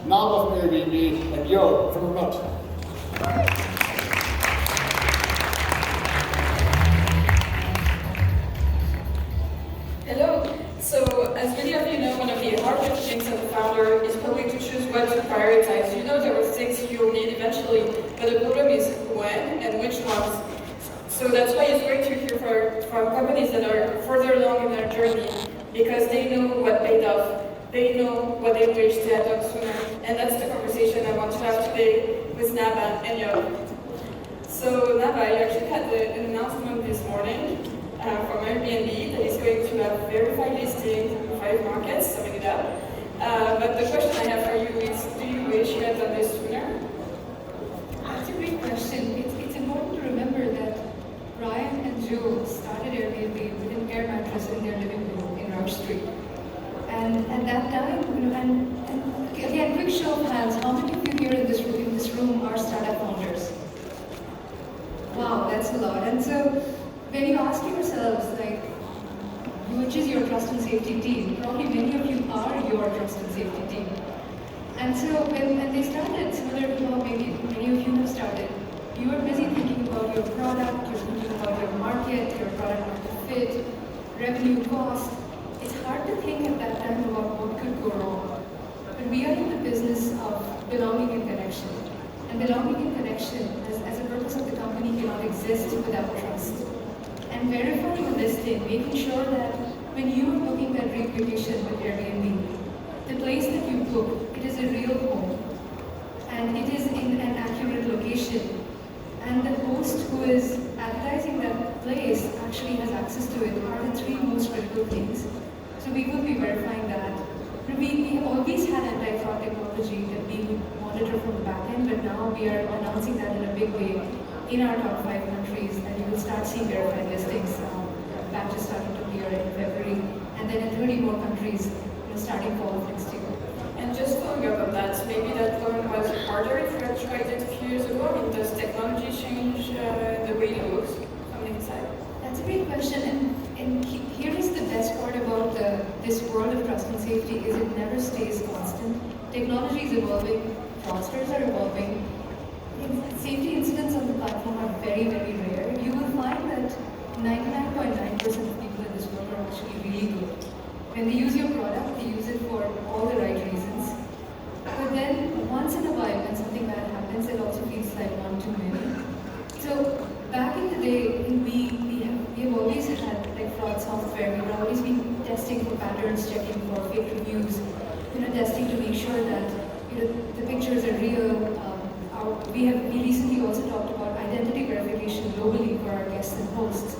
Nava from Airbnb, and Yo from Remote. Hello. So, as many of you know, one of the hardest things as a founder is probably to choose what to prioritize. You know there are things you'll need eventually, but the problem is when and which ones. So that's why it's great to hear from companies that are further along in their journey, because they know what paid off. They know what they wish they had done sooner. And that's the conversation I want to have today with Nava and Yo. So Nava, you actually had an announcement this morning from Airbnb that is going to have verified listings in 5 markets, summing it up. But the question I have for you is, do you wish you had done this sooner? That's a great question. It's important to remember that Brian and Joe started Airbnb with an air mattress in their living room in Rush Street. And at that time, and again, quick show of hands, how many of you here in this room are startup founders? Wow, that's a lot. And so when you ask yourselves, like, which is your trust and safety team, probably many of you are your trust and safety team. And so when they started, similar to how maybe many of you have started, you were busy thinking about your product, you're thinking about your market, your product market fit, revenue cost. It's hard to think at that time about what could go wrong. But we are in the business of belonging and connection. And belonging and connection, as a purpose of the company, cannot exist without trust. And verifying a listing, making sure that when you are booking that reputation with Airbnb, the place that you book, it is a real home. And it is in an accurate location. And the host who is advertising that place actually has access to it are the 3 most critical things. So we will be verifying that. We have always had anti-fraud technology that we would monitor from the back end, but now we are announcing that in a big way in our top 5 countries, and you will start seeing verified listings. Batches starting to appear in February, and then in 30 more countries, starting fall of next year. And just following up on that, maybe that one was harder if you had tried it a few years ago. I mean, does technology change the way it looks on the inside? That's a great question, and here is the best part about this world of trust and safety is it never stays constant. Technology is evolving, fraudsters are evolving. Safety incidents on the platform are very, very rare. You will find that 99.9% of people in this world are actually really good. When they use your product, they use it for all the right reasons. But then, once in a while, when something bad happens, it also feels like one too many. So, back in the day, we have always had like fraud software. We've always been testing for patterns, checking for fake reviews, testing to make sure that the pictures are real. We recently also talked about identity verification globally for our guests and hosts.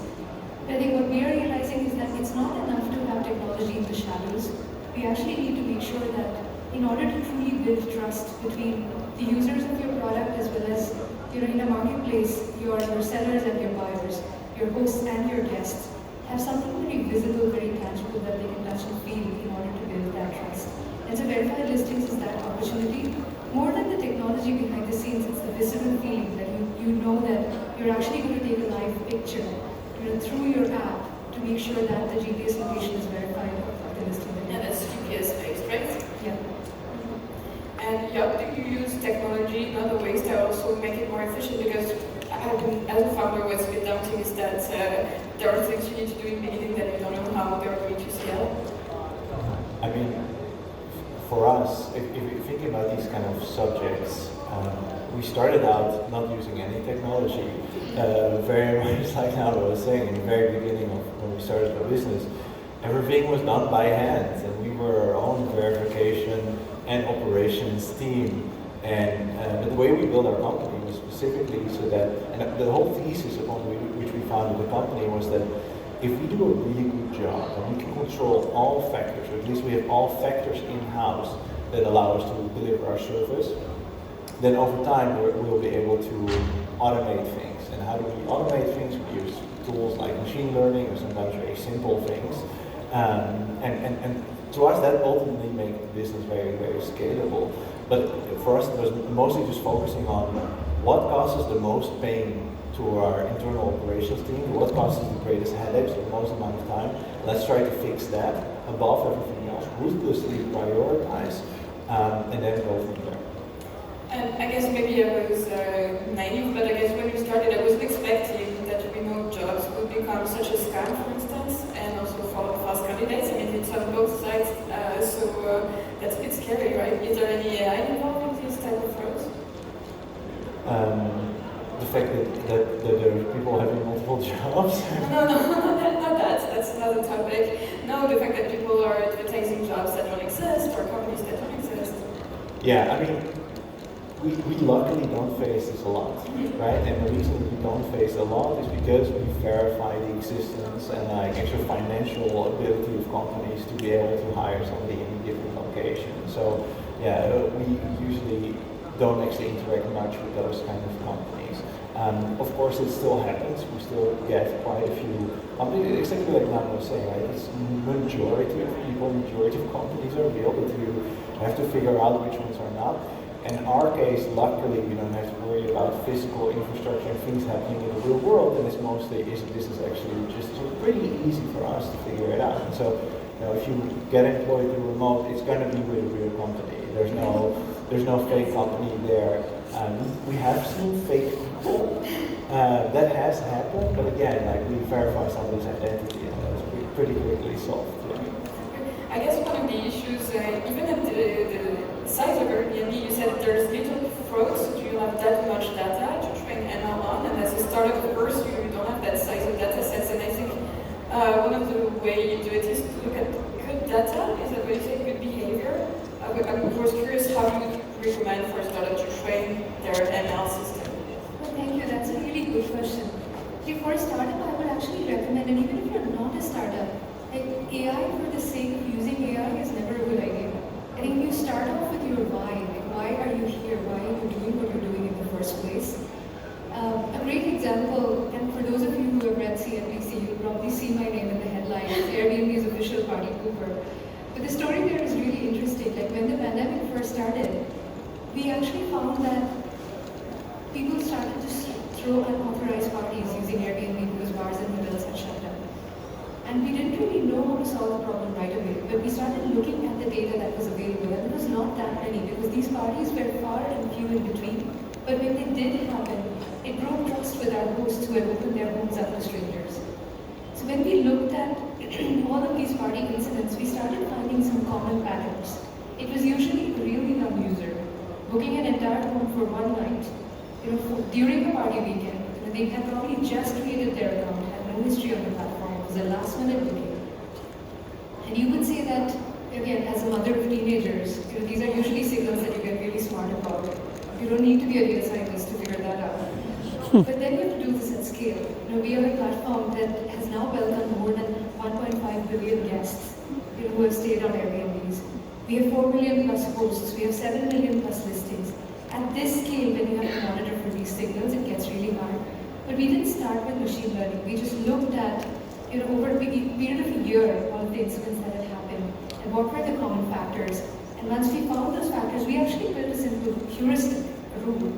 But I think what we are realizing is that it's not enough to have technology in the shadows. We actually need to make sure that in order to truly build trust between the users of your product as well as in a marketplace, your sellers and your buyers, your hosts and your guests, have something very visible, very tangible that they can touch and feel in order to build that trust. And so verified listings is that opportunity. More than the technology behind the scenes, it's the visceral feeling that you know that you're actually going to take a live picture through your app to make sure that the GPS location is verified of the listing. And that's GPS based, right? Yeah. And do you use technology in other ways that also make it more efficient? Because as a founder, what's a bit daunting is that there are things you need to do in the beginning that you don't know how they're going to scale. I mean, for us, if you think about these kind of subjects, we started out not using any technology, very much like Nava was saying in the very beginning of when we started our business. Everything was done by hand, and we were our own verification and operations team. And but the way we built our company was specifically so that, and the whole thesis upon which we founded the company was that if we do a really good job and we can control all factors, or at least we have all factors in-house that allow us to deliver our service, then over time we'll be able to automate things. And how do we automate things? We use tools like machine learning or sometimes very simple things. And to us that ultimately makes the business very, very scalable. But for us it was mostly just focusing on what causes the most pain to our internal operations team, what causes the greatest headaches for the most amount of time. Let's try to fix that above everything else. Ruthlessly prioritize and then go from there. And I guess maybe I was naive, but I guess when we started, I wasn't expecting that remote jobs would become such a scam, for instance, and also follow fast candidates. I mean, it's on both sides, so that's a bit scary, right? Is there any AI involved in these type of roles? The fact that there are people having multiple jobs. No, not that. That's another topic. No, the fact that people are advertising jobs that don't exist or companies that don't exist. Yeah, I mean, we luckily don't face this a lot, right? And the reason we don't face a lot is because we verify the existence and like actual financial ability of companies to be able to hire somebody in a given location. So yeah, we usually don't actually interact much with those kind of companies. Of course, it still happens. We still get quite a few companies, exactly like Nana was saying, right? It's majority of people, majority of companies are real, but you have to figure out which ones are not. In our case, luckily, we don't have to worry about physical infrastructure and things happening in the real world, and it's mostly, this is actually just pretty easy for us to figure it out. And so, you know, if you get employed through remote, it's going to be with a real company. There's no fake company there. We have seen fake people. That has happened, but again, like we verify somebody's identity, and that's pretty quickly solved. Yeah. I guess one of the issues, even at the size of Airbnb, you said there's little fraud, so you have that much data to train ML on, and as a startup, of course, you don't have that size of data sets, and I think one of the way you do it is to look at good data. Is that what you say, good behavior? I was curious how you would recommend for a startup to train their ML system. Well, thank you. That's a really good question. Okay, for a startup, I would actually recommend, and even if you're not a startup, like AI for the sake of using AI is never a good idea. I think you start off with your why. Like, why are you here? Why are you doing what you're doing in the first place? A great example, and for those of you who have read CNBC, you'll probably see my name in the headline, Airbnb's official party pooper. But the story there is really interesting. Like when the pandemic first started, we actually found that people started to throw unauthorized parties using Airbnb because bars and hotels had shut down. And we didn't really know how to solve the problem right away, but we started looking at the data that was available, and it was not that many because these parties were far and few in between. But when they did happen, it broke trust with our hosts who had opened their homes up to strangers. So when we looked at all of these party incidents, we started finding some common patterns. It was usually a really young user booking an entire home for one night, during a party weekend. They had probably just created their account, had no history on the platform, it was a last-minute booking. And you would say that, again, as a mother of teenagers, these are usually signals that you get really smart about. You don't need to be a data scientist to figure that out. But then you have to do this at scale. We are a platform that has now welcomed more than 1.5 billion guests who have stayed on Airbnbs. We have 4 million plus hosts, we have 7 million plus listings. At this scale, when you have to monitor for these signals, it gets really hard. But we didn't start with machine learning. We just looked at, over a period of a year, all of the incidents that had happened, and what were the common factors. And once we found those factors, we actually built a simple heuristic rule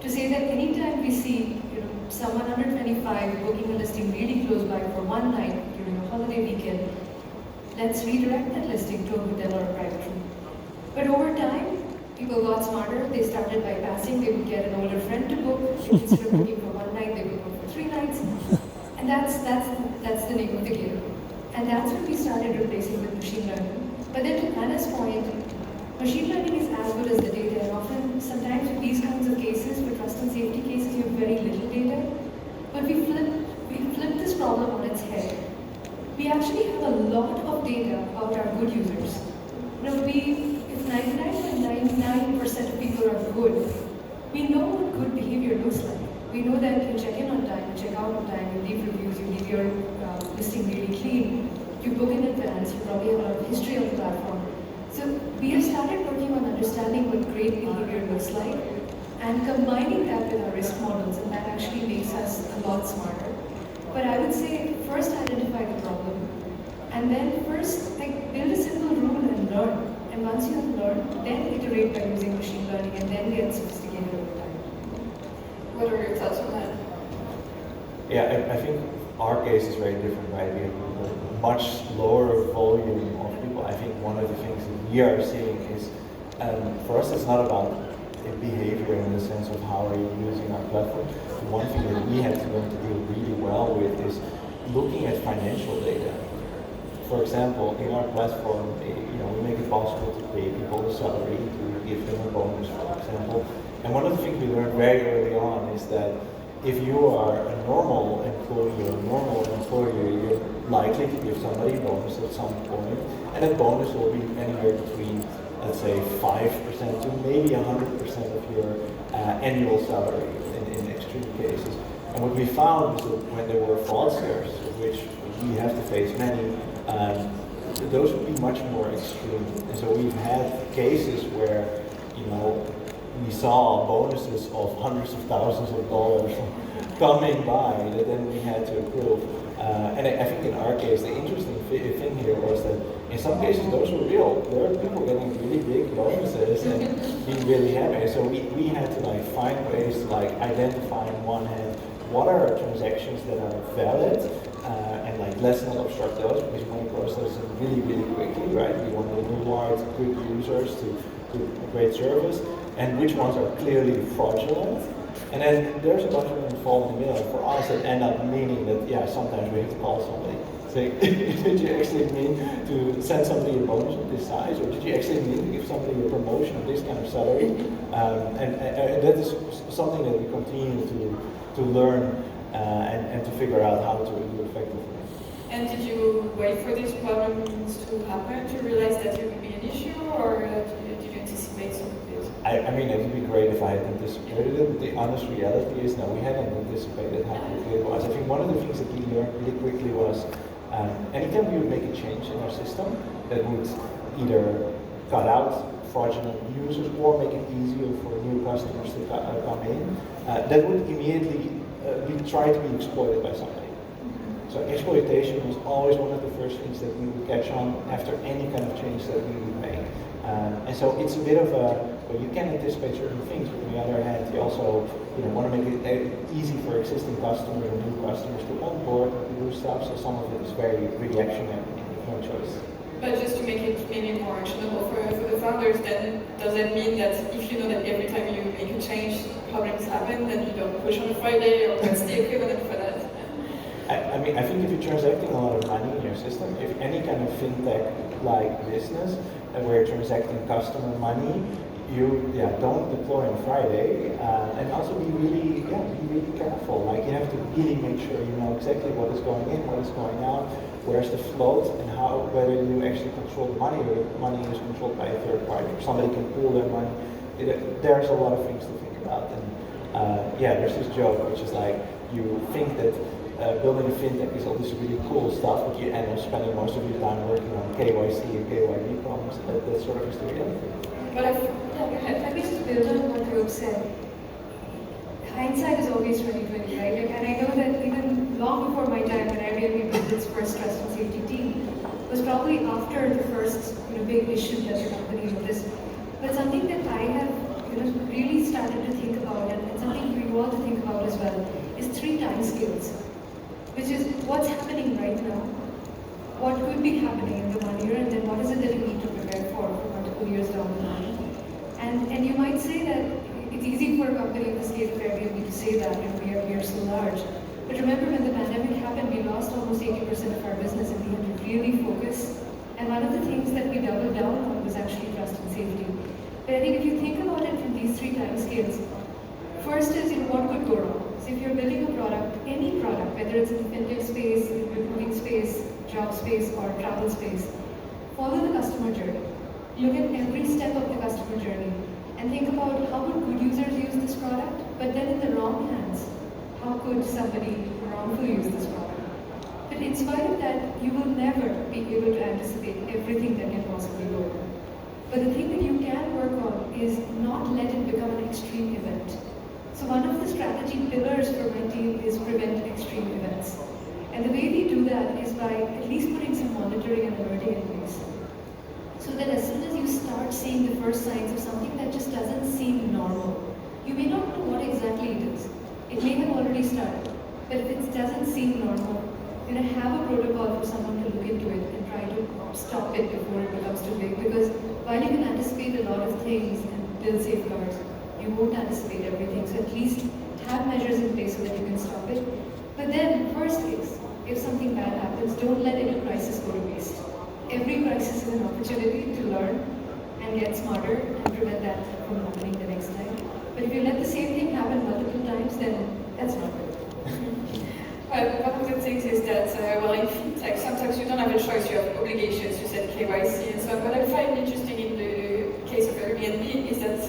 to say that anytime we see someone under 25 booking a listing really close by for one night during a holiday weekend, let's redirect that listing to a hotel or a private room. But over time, people got smarter. They started bypassing. They would get an older friend to book. Instead of booking for one night, they would book for 3 nights. And that's the name of the game. And that's when we started replacing with machine learning. But then to Anna's point, machine learning is as good as the data. And often, sometimes with these kinds of cases, for trust and safety cases, you have very little data. But we flipped this problem on its head. We actually have a lot of data about our good users. If 99.99% of people are good, we know what good behavior looks like. We know that you check in on time, you check out on time, you leave reviews, you leave your listing really clean, you book in advance, you probably have a lot of history on the platform. So we have started working on understanding what great behavior looks like and combining that with our risk models, and that actually makes us a lot smarter. But I would say first identify the problem, and then first build a simple rule and learn. And once you have learned, then iterate by using machine learning and then get sophisticated over time. What are your thoughts on that? Yeah, I think our case is very different, right? We have a much lower volume of people. I think one of the things that we are seeing is For us, it's not about behavior in the sense of how are you using our platform. The one thing that we have to learn to deal really well with is looking at financial data. For example, in our platform, we make it possible to pay people a salary, to give them a bonus, for example. And one of the things we learned very early on is that if you are a normal employee or a normal employer, you're likely to give somebody a bonus at some point, and that bonus will be anywhere between, let's say, 5% to maybe 100% of your annual salary in extreme cases. And what we found is that when there were fraudsters, of which we have to face many, those would be much more extreme. And so we've had cases where, we saw bonuses of hundreds of thousands of dollars coming by that then we had to approve. And I think in our case, the interesting thing here was that in some cases those were real. There were people getting really big bonuses and being really happy. So we had to find ways to identify on one hand what are transactions that are valid and let's not obstruct those because we want to process them really, really quickly, right? We want to reward good users to great service, and which ones are clearly fraudulent. And then there's a bunch of them that fall in the middle. For us, it end up meaning that, sometimes we have to call somebody. Say, did you actually mean to send somebody a bonus of this size, or did you actually mean to give somebody a promotion of this kind of salary? And that is something that we continue to learn and to figure out how to do effectively. And did you wait for these problems to happen to realize that it would be an issue, or did you anticipate some of this? I mean, it would be great if I had anticipated it, but the honest reality is, no, we hadn't anticipated how quickly it was. I think one of the things that we learned really quickly was, anytime we would make a change in our system that would either cut out fraudulent users or make it easier for new customers to come in, that would immediately be tried to be exploited by somebody. So exploitation was always one of the first things that we would catch on after any kind of change that we would make. And so it's a bit of you can anticipate certain things, but on the other hand, you also want to make it easy for existing customers and new customers to onboard and to do stuff. So some of it is very reactionary, no choice. But just to make it maybe more actionable for the founders, then does that mean that if you know that every time you make a change, problems happen, then you don't push on a Friday, or what's the equivalent for that? I mean, I think if you're transacting a lot of money in your system, if any kind of fintech-like business where you're transacting customer money, you don't deploy on Friday, and also be really careful. You have to really make sure you know exactly what is going in, what is going out, where's the float, and whether you actually control the money or the money is controlled by a third party, or somebody can pool their money. There's a lot of things to think about, and there's this joke which is you think that building a fintech is all this really cool stuff, but you end up spending most of your time working on KYC and KYB problems. That sort of is the reality. But I wish to build on what Rob said. Hindsight is always 20/20, right? And I know that even long before my time when Airbnb built its first trust and safety team was probably after the first big issue that the company noticed. But something that I have really started to think about, and something for you all to think about as well, is 3 time scales, which is what's happening right now, what could be happening in the 1 year, and then what is it that you need to prepare for multiple years down the line. And you might say that it's easy for a company in this case of Airbnb to say that we are so large. But remember, when the pandemic happened, we lost almost 80% of our business, and we had to really focus. And one of the things that we doubled down on was actually trust and safety. But I think if you think about it from these 3 time scales, first is what could go wrong. So if you're building a product, any product, whether it's in the fintech space, recruiting space, job space, or travel space, follow the customer journey. Look at every step of the customer journey and think about how would good users use this product, but then in the wrong hands, how could somebody wrongfully use this product? But in spite of that, you will never be able to anticipate everything that can possibly go wrong. But the thing that you can work on is not let it become an extreme event. So one of the strategy pillars for my team is prevent extreme events. And the way we do that is by at least putting some monitoring and alerting in place. So that as soon as you start seeing the first signs of something that just doesn't seem normal, you may not know what exactly it is. It may have already started, but if it doesn't seem normal, have a protocol for someone to look into it and try to stop it before it becomes too big. Because while you can anticipate a lot of things and build safeguards, you won't anticipate everything. So at least have measures in place so that you can stop it. But then, first is, if something bad happens, don't let any crisis go to waste. Every crisis is an opportunity to learn and get smarter and prevent that from happening the next time. But if you let the same thing happen multiple times, then that's not good. One of the things is that, well, in fintech, sometimes you don't have a choice, you have obligations, you said KYC and so on. What I find interesting in the case of Airbnb is that,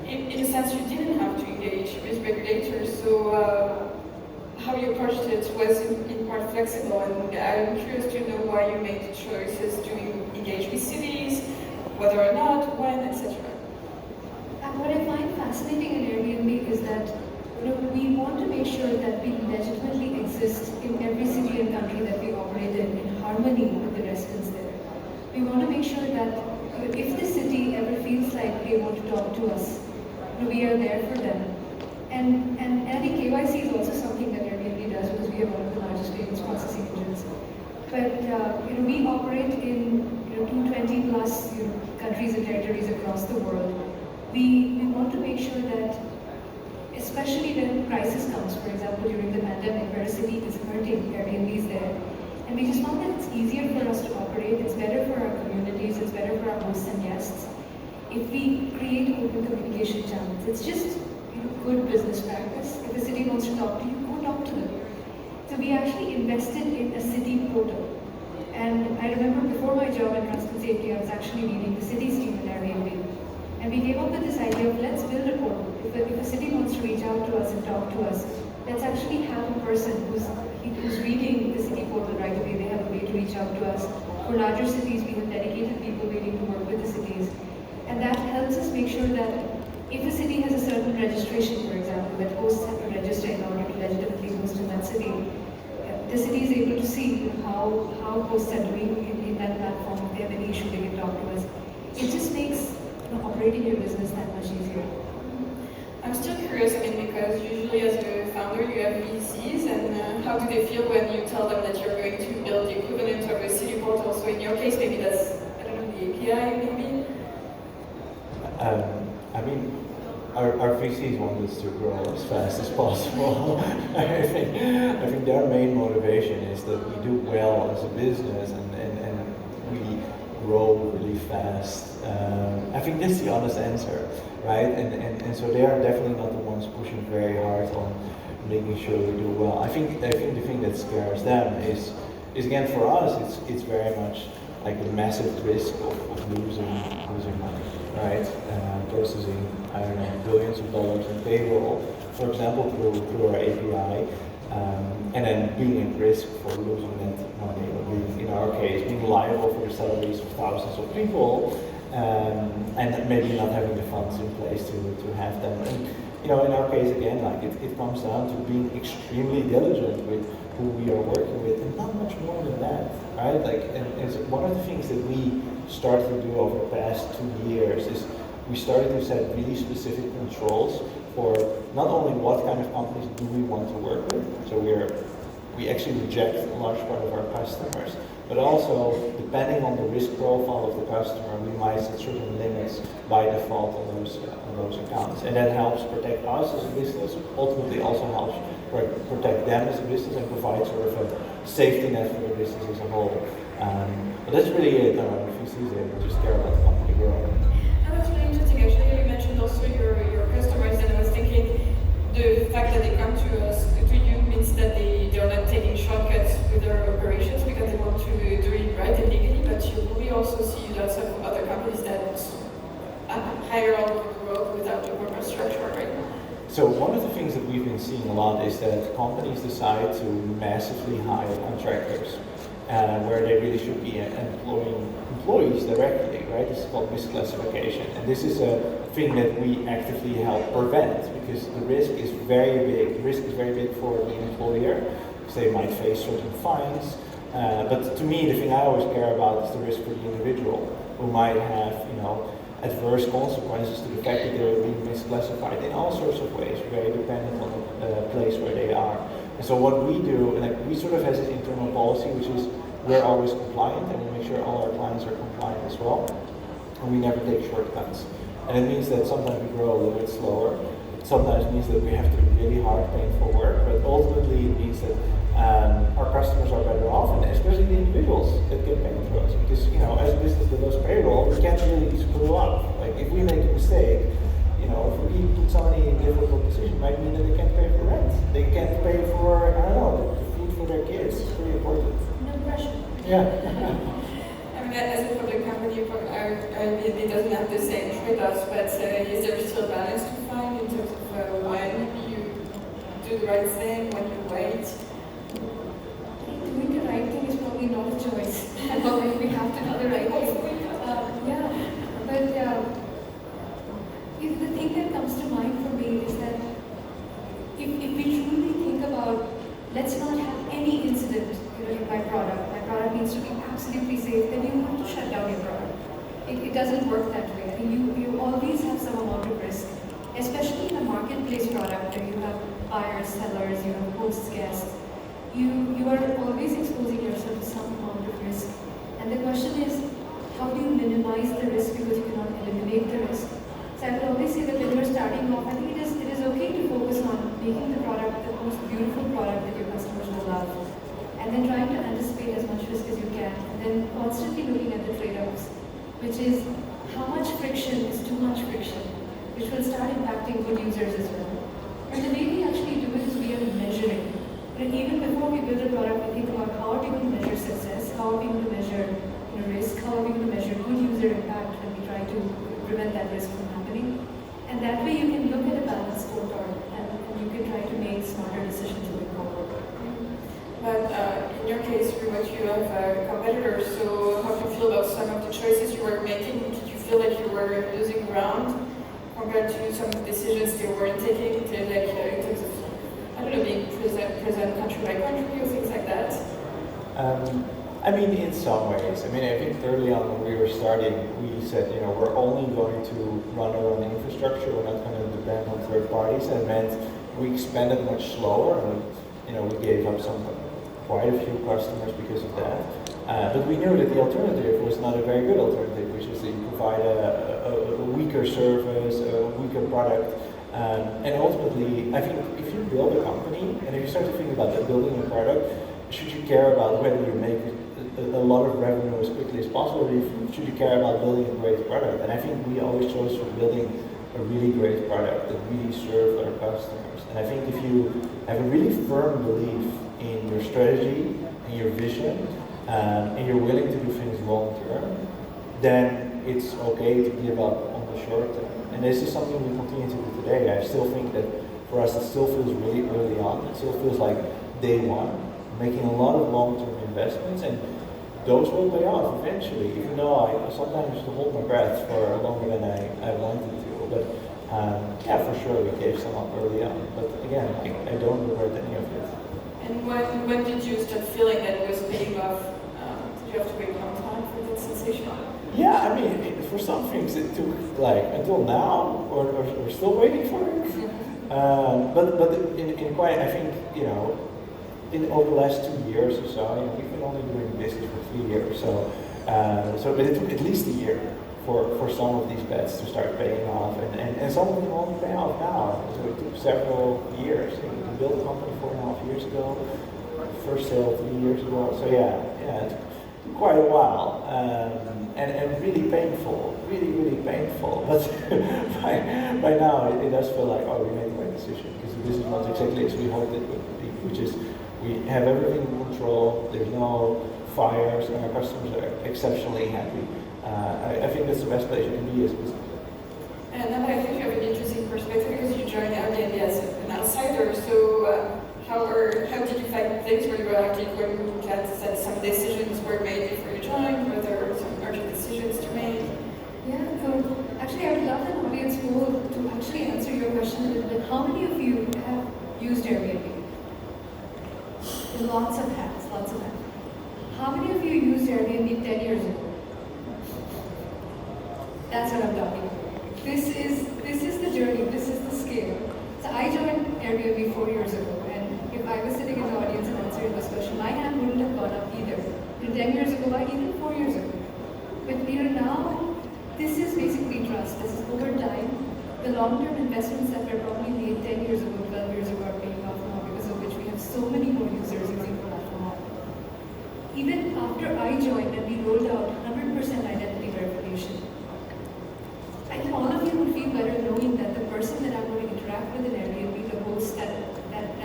in a sense, you didn't have to engage with regulators, so how you approached it was in part flexible, and I'm curious to know why you made the choices to engage with cities, whether or not, when, etc. And what I find fascinating in Airbnb is that we want to make sure that we legitimately exist in every city and country that we operate in harmony with the residents there. We want to make sure that if the city ever feels like they want to talk to us, we are there for them. And I think KYC is also something that Airbnb does because we are one of the largest payments processing engines. But we operate in 220 plus countries and territories across the world. We want to make sure that, especially when crisis comes, for example during the pandemic where a city is hurting, Airbnb is there. And we just found that it's easier for us to operate, it's better for our communities, it's better for our hosts and guests if we create open communication channels. It's just good business practice. If a city wants to talk to you, go talk to them. So we actually invested in a city portal. And I remember before my job at Trust and Safety, I was actually leading the cities team at Airbnb. And we came up with this idea of let's build a portal. If a city wants to reach out to us and talk to us, let's actually have a person who's reading the city portal right away. They have a way to reach out to us. For larger cities, we have dedicated people waiting to work with the cities. And that helps us make sure that if a city has a certain registration, for example, that hosts have to register in order to legitimately host in that city, the city is able to see how hosts are doing in that platform. If they have any issue, they can talk to us. It just makes operating your business that much easier. I'm still curious, because usually as a founder you have VCs, and how do they feel when you tell them that you're going to build the equivalent of a city portal? So in your case, maybe that's, I don't know, the API maybe? Our VCs want us to grow as fast as possible. I think their main motivation is that we do well as a business and we grow really fast. I think that's the honest answer, right? And so they are definitely not the ones pushing very hard on making sure we do well. I think the thing that scares them is again for us it's very much like the massive risk of losing money, right? Processing, I don't know, billions of dollars in payroll, for example, through our API, and then being at risk for losing that money, or being, in our case, being liable for the salaries of thousands of people, and maybe not having the funds in place to have them. And in our case, again, like it comes down to being extremely diligent with who we are working with, and not much more than that, right? Like, and so one of the things that we started to do over the past 2 years is we started to set really specific controls for not only what kind of companies do we want to work with, so we actually reject a large part of our customers, but also depending on the risk profile of the customer, we might set certain limits by default on those accounts, and that helps protect us as a business. Ultimately, also helps protect them as a business and provide sort of a safety net for the business as a whole. But that's really it. VCs, they just care about the company growing. That's really interesting. Actually, you mentioned also your customers, and I was thinking the fact that they come to us, to you, means that they're not taking shortcuts with their operations because they want to do it right and legally, but you probably also see lots of other companies that hire all over the world without a proper structure, right? So one of the things that we've been seeing a lot is that companies decide to massively hire contractors, where they really should be employing employees directly, right? This is called misclassification, and this is a thing that we actively help prevent because the risk is very big. The risk is very big for the employer because they might face certain fines. But to me, the thing I always care about is the risk for the individual who might have, adverse consequences to the fact that they're being misclassified in all sorts of ways, very dependent on the place where they are. And so what we do, and we sort of have this internal policy, which is we're always compliant and we make sure all our clients are compliant as well, and we never take shortcuts. And it means that sometimes we grow a little bit slower. Sometimes it means that we have to do really hard, painful work, but ultimately it means that our customers are better off, and especially the individuals that get paid through us. Because, as a business that does payroll, we can't really screw up. Like, if we make a mistake, if we put somebody in a difficult position, it might mean that they can't pay for rent. They can't pay for, I don't know, the food for their kids. It's pretty important. No pressure. Yeah. I mean, as a public company, it doesn't have the same trade-offs, but is there still balance to find in terms of when you do the right thing, when you wait? Doing the right thing is probably not a choice. But we have to do the right thing. If the thing that comes to mind for me is that if we truly think about, let's not have any incident in my product needs to be absolutely safe, then you have to shut down your product. It doesn't work that way. I mean, you always have some amount of risk, especially in a marketplace product where you have buyers, sellers, you have hosts, guests. You are always exposing yourself to some amount of risk. And the question is, how do you minimize the risk because you cannot eliminate the risk? So I would always say that when you're starting off, I think it is okay to focus on making the product the most beautiful product that your customers will love. And then trying to anticipate as much risk as you can. And then constantly looking at the trade-offs, which is how much friction is too much friction, which will start impacting good users as well. And the way we actually do it is we are measuring. And even before we build a product, we think about how are we going to measure success, how are we going to measure risk, how are we going to measure good user impact when we try to prevent that risk from happening. And that way you can look at a balanced scorecard and you can try to make smarter decisions moving forward. But in your case, pretty much you have competitors, so how do you feel about some of the choices you were making? Did you feel like you were losing ground compared to some of the decisions they weren't taking, like in terms of, I don't know, being present country by country or things like that? I mean, in some ways. I mean, I think early on when we were starting, we said, we're only going to run our own infrastructure. We're not going to depend on third parties. And it meant we expanded much slower, and we gave up quite a few customers because of that. But we knew that the alternative was not a very good alternative, which is that you provide a weaker service, a weaker product. And ultimately, I think if you build a company, and if you start to think about building a product, should you care about whether you make a lot of revenue as quickly as possible, or should you care about building a great product? And I think we always chose for building a really great product that really served our customers. And I think if you have a really firm belief in your strategy and your vision, and you're willing to do things long term, then it's okay to give up on the short term. And this is something we continue to do today. I still think that for us it still feels really early on. It still feels like day one, making a lot of long-term investments, and those will pay off eventually, even though I sometimes have to hold my breath for longer than I wanted to. But yeah, for sure we gave some up early on. But again, I don't regret any of it. And when did you start feeling that it was paying off? Did you have to wait a long time for that sensation? Yeah, I mean, for some things it took until now, or we're still waiting for it. But in quite, I think, over the last 2 years or so, we've been only doing business for 3 years, so but it took at least a year for some of these bets to start paying off, and some of them only pay off now. So it took several years. We built a company 4.5 years ago, first sale 3 years ago. So yeah, it took quite a while, and really painful, really painful. But by now it does feel like, we made the right decision, because the business was exactly as we hoped it would be, which is we have everything in control. There's no fires, and our customers are exceptionally happy. I think that's the best place you can be as a business. And then I think you have an interesting perspective because you joined Airbnb as an outsider. So how did you find things where you were actually going to look at that some decisions were made before you joined, whether some urgent decisions to make? Yeah, actually I would love an audience poll to actually answer your question a little bit. How many of you have used Airbnb? Lots of hands. How many of you used Airbnb 10 years ago? That's what I'm talking about. This is the journey, this is the scale. So I joined Airbnb 4 years ago, and if I was sitting in the audience and answering this question, my hand wouldn't have gone up either. 10 years ago, or even 4 years ago. But we are now this is basically trust. This is over time. The long-term investments that were probably made 10 years ago, 12 years ago are paying off now, because of which we have so many more users using the platform. Even after I joined and we rolled out 100% identity verification, I think all of you will feel better knowing that the person that I'm going to interact with in Airbnb, the host that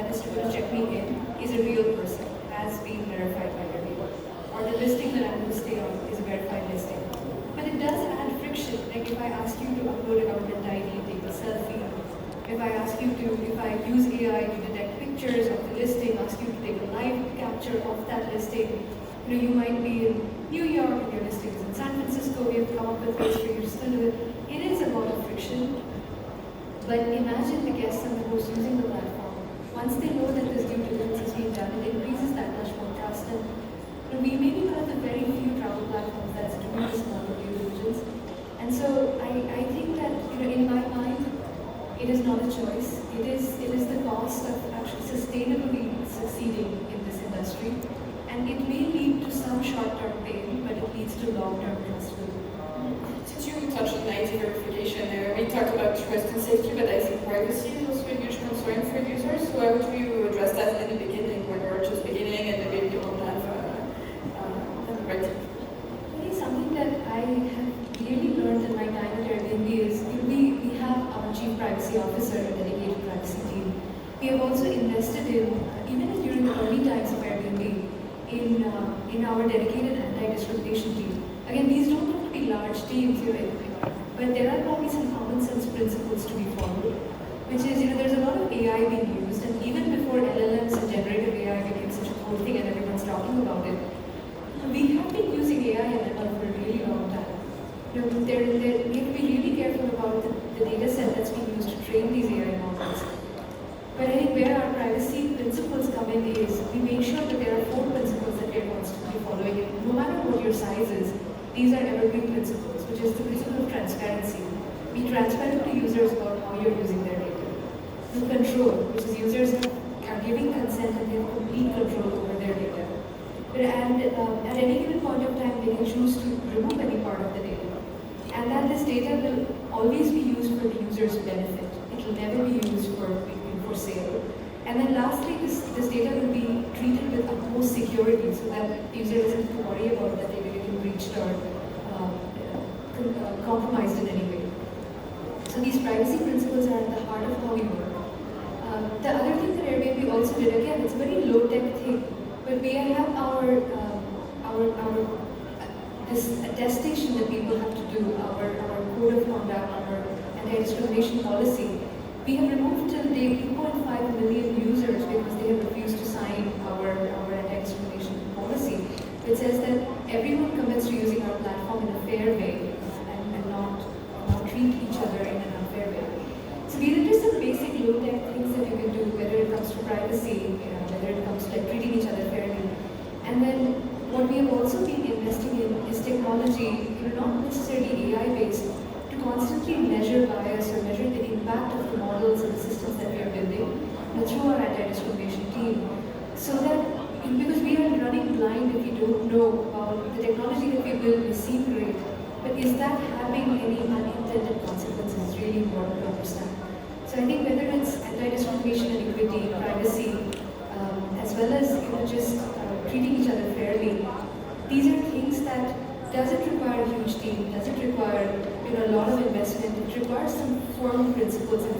is going to check me in, is a real person, has been verified by Airbnb. Or the listing that I'm going to stay on is a verified listing. But it does add friction. Like if I ask you to upload a government ID, take a selfie, if I use AI to detect pictures of the listing, ask you to take a live capture of that listing, you might be in New York and your listing is in San Francisco, we have come up with ways for you to still do it. It is a lot of friction, but imagine the guests and the hosts using the platform. Once they know that this due diligence is being done, it increases that much more trust. And we may be one of the very few travel platforms that's doing this level of due diligence. And so I think that in my mind, it is not a choice. It is the cost of actually sustainably succeeding in this industry. And it may lead to some short-term pain, but it leads to long-term trust. Since you touched on ID verification there, we talked about trust and safety, but I think privacy is also a huge concern for users. So how would you address that in the beginning, when we're just beginning and maybe you don't have the right? I think something that I have really learned in my time at Airbnb is we have our chief privacy officer, a dedicated privacy team. We have also invested in, even during the early times of Airbnb, in our dedicated anti-discrimination team. Again, these don't have to be large teams, but there are probably some common sense principles to be followed, which is, there's a lot of AI being used, and even before LLMs and generative AI became such a cool thing and everyone's talking about it, we have been using AI and ML for a really long time. We have to be really careful about the data set that's being used to train these AI models. But I think where our privacy principles come in is we make sure that there are 4 principles that we are constantly following. And no matter what your size is, these are evergreen principles, which is the principle of transparency. Be transparent to users about how you're using their data. The control, which is users are giving consent and they have complete control over their data. And at any given point of time, they can choose to remove any part of the data. And that this data will always be used for the user's benefit. It will never be used for sale. And then lastly, this data will be treated with utmost security so that the user doesn't have to worry about that data getting breached or compromised in any way. So these privacy principles are at the heart of how we work. The other thing that Airbnb also did, again, it's a very low-tech thing, but we have our this attestation that people have to do, our code of conduct, our anti-discrimination policy. We have removed till date 2.5 million users because they have refused to sign our anti-discrimination policy, which says that everyone commits to using our platform in a fair way and not treat each other in an unfair way. So these are just some basic low-tech things that you can do, whether it comes to privacy, whether it comes to treating each other fairly. And then what we have also been investing in is technology, not necessarily AI-based, to constantly measure bias or measure the impact of the models and the systems that we are building through our anti-discrimination team. So that, because we are running blind if we don't know about the technology that we build may seem great, but is that having any unintended consequences is really important to understand. So I think whether it's anti-discrimination and equity, privacy, as well as just treating each other fairly, these are things that doesn't require a huge team, doesn't require a lot of investment. It requires some formal principles and